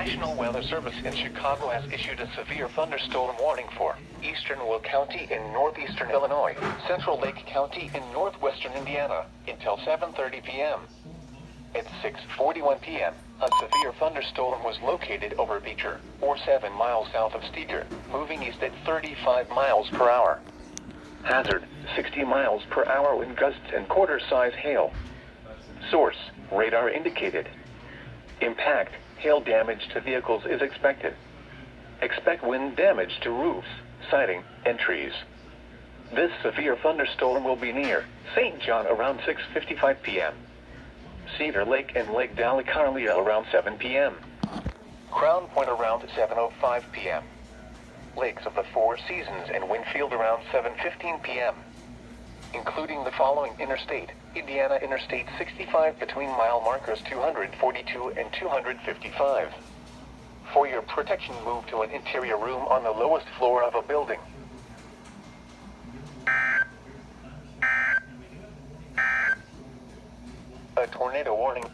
National Weather Service in Chicago has issued a severe thunderstorm warning for eastern Will County in northeastern Illinois, central Lake County in northwestern Indiana, until 7:30 p.m. At 6:41 p.m., a severe thunderstorm was located over Beecher, or 7 miles south of Steger, moving east at 35 miles per hour. Hazard, 60 miles per hour wind gusts and quarter-size hail. Source, radar indicated. Impact, hail damage to vehicles is expected. Expect wind damage to roofs, siding, and trees. This severe thunderstorm will be near St. John around 6:55 p.m. Cedar Lake and Lake Dalecarlia around 7 p.m. Crown Point around 7:05 p.m. Lakes of the Four Seasons and Winfield around 7:15 p.m. Including the following interstate: Indiana Interstate 65 between mile markers 242 and 255. For your protection, move to an interior room on the lowest floor of a building. A tornado warning.